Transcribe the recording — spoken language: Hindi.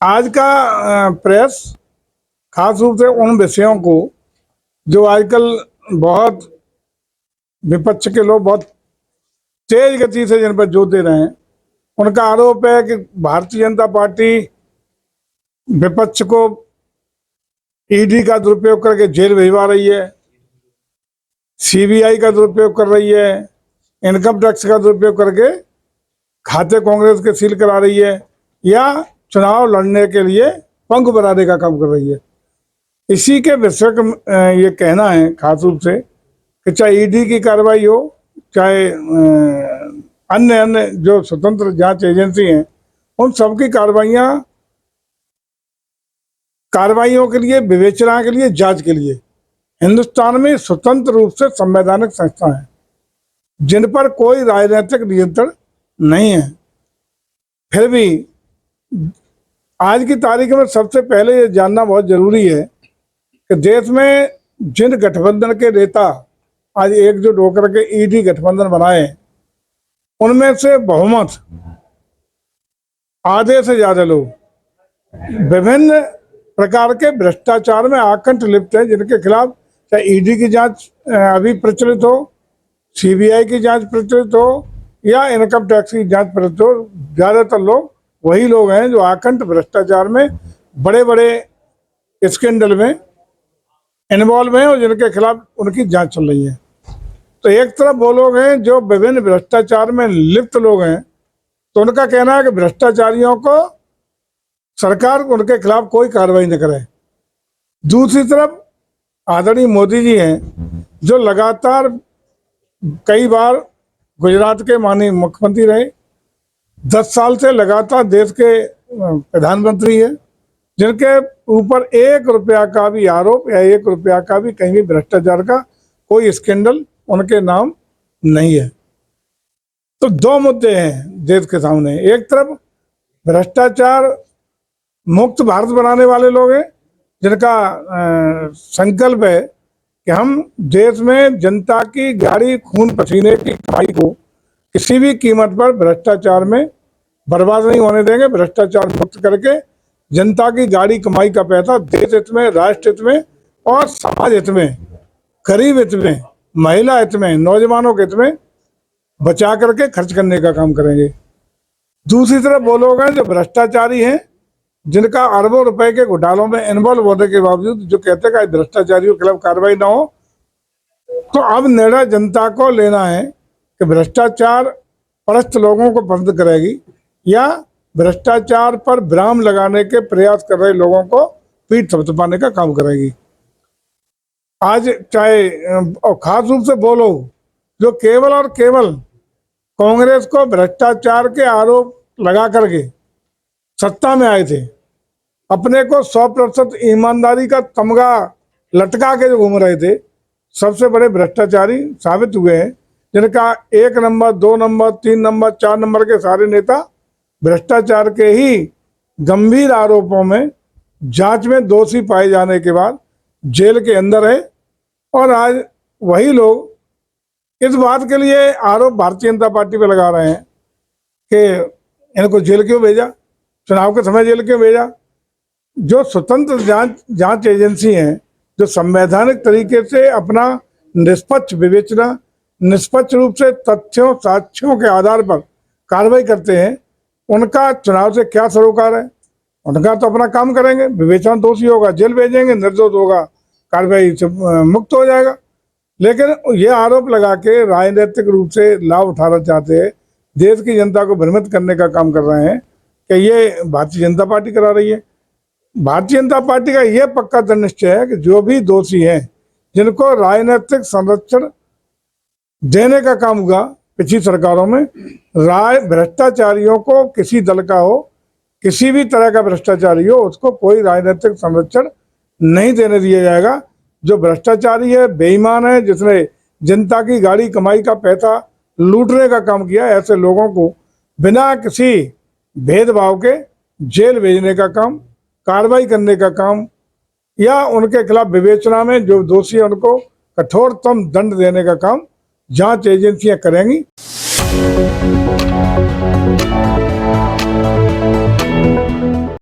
आज का प्रेस खास रूप से उन विषयों को जो आजकल बहुत विपक्ष के लोग बहुत तेज गति से जिन पर जोर दे रहे हैं, उनका आरोप है कि भारतीय जनता पार्टी विपक्ष को ईडी का दुरुपयोग करके जेल भिजवा रही है, सीबीआई का दुरुपयोग कर रही है, इनकम टैक्स का दुरुपयोग करके खाते कांग्रेस के सील करा रही है या चुनाव लड़ने के लिए पंख बनाने का काम कर रही है। इसी के विषय ये कहना है खास रूप से कि चाहे ईडी की कार्रवाई हो, चाहे अन्य अन्य जो स्वतंत्र जांच एजेंसी हैं, उन सबकी कार्रवाइयों के लिए, विवेचना के लिए, जांच के लिए हिंदुस्तान में स्वतंत्र रूप से संवैधानिक संस्था है जिन पर कोई राजनीतिक नियंत्रण नहीं है। फिर भी आज की तारीख में सबसे पहले ये जानना बहुत जरूरी है कि देश में जिन गठबंधन के नेता आज एकजुट होकर के ईडी गठबंधन बनाए, उनमें से बहुमत आधे से ज्यादा लोग विभिन्न प्रकार के भ्रष्टाचार में आकंठ लिप्त हैं, जिनके खिलाफ चाहे ईडी की जांच अभी प्रचलित हो, सीबीआई की जांच प्रचलित हो या इनकम टैक्स की जांच प्रचलित हो। ज्यादातर लोग वही लोग हैं जो आकंठ भ्रष्टाचार में, बड़े बड़े स्कैंडल में इन्वॉल्व हैं और जिनके खिलाफ उनकी जांच चल रही है। तो एक तरफ वो लोग हैं जो विभिन्न भ्रष्टाचार में लिप्त लोग हैं, तो उनका कहना है कि भ्रष्टाचारियों को सरकार उनके खिलाफ कोई कार्रवाई न करे। दूसरी तरफ आदरणीय मोदी जी हैं जो लगातार कई बार गुजरात के माननीय मुख्यमंत्री रहे, 10 साल से लगातार देश के प्रधानमंत्री है, जिनके ऊपर 1 रुपया का भी आरोप या 1 रुपया का भी कहीं भी भ्रष्टाचार का कोई स्कैंडल उनके नाम नहीं है। तो 2 मुद्दे हैं देश के सामने। एक तरफ भ्रष्टाचार मुक्त भारत बनाने वाले लोग हैं जिनका संकल्प है कि हम देश में जनता की गाड़ी खून पसीने की कमाई को किसी भी कीमत पर भ्रष्टाचार में बर्बाद नहीं होने देंगे। भ्रष्टाचार मुक्त करके जनता की गाड़ी कमाई का पैसा देश हित में, राष्ट्र हित में और समाज हित में, गरीब हित में, महिला हित में, नौजवानों के हित में बचा करके खर्च करने का काम करेंगे। दूसरी तरफ वो लोग हैं जो भ्रष्टाचारी हैं, जिनका अरबों रुपए के घोटालों में इन्वॉल्व होने के बावजूद जो कहते हैं कि भ्रष्टाचारियों के खिलाफ कार्रवाई ना हो। तो अब निर्णय जनता को लेना है कि भ्रष्टाचार परस्त लोगों को पसंद करेगी या भ्रष्टाचार पर विराम लगाने के प्रयास कर रहे लोगों को पीठ थपथपाने का काम करेगी। आज चाहे और खास रूप से वो लोग जो केवल और केवल कांग्रेस को भ्रष्टाचार के आरोप लगा करके सत्ता में आए थे, अपने को 100% ईमानदारी का तमगा लटका के जो घूम रहे थे, सबसे बड़े भ्रष्टाचारी साबित हुए हैं। जिनका 1 नंबर, 2 नंबर, 3 नंबर, 4 नंबर के सारे नेता भ्रष्टाचार के ही गंभीर आरोपों में जांच में दोषी पाए जाने के बाद जेल के अंदर है। और आज वही लोग इस बात के लिए आरोप भारतीय जनता पार्टी पर लगा रहे हैं कि इनको जेल क्यों भेजा, चुनाव के समय जेल क्यों भेजा। जो स्वतंत्र जांच एजेंसी हैं, जो संवैधानिक तरीके से अपना निष्पक्ष विवेचना, निष्पक्ष रूप से तथ्यों साक्ष्यों के आधार पर कार्रवाई करते हैं, उनका चुनाव से क्या सरोकार है। उनका तो अपना काम करेंगे, विवेचना दोषी होगा जेल भेजेंगे, निर्दोष होगा कार्रवाई से मुक्त हो जाएगा। लेकिन ये आरोप लगा के राजनीतिक रूप से लाभ उठाना चाहते हैं, देश की जनता को भ्रमित करने का काम कर रहे हैं कि ये भारतीय जनता पार्टी करा रही है। भारतीय जनता पार्टी का ये पक्का दृढ़ निश्चय है कि जो भी दोषी हैं, जिनको राजनीतिक संरक्षण देने का काम हुआ पिछली सरकारों में, भ्रष्टाचारियों को किसी दल का हो, किसी भी तरह का भ्रष्टाचारी हो, उसको कोई राजनीतिक संरक्षण नहीं देने दिया जाएगा। जो भ्रष्टाचारी है, बेईमान है, जिसने जनता की गाड़ी कमाई का पैसा लूटने का काम किया, ऐसे लोगों को बिना किसी भेदभाव के जेल भेजने का काम, कार्रवाई करने का काम या उनके खिलाफ विवेचना में जो दोषी है उनको कठोरतम दंड देने का काम जांच एजेंसियां करेंगी।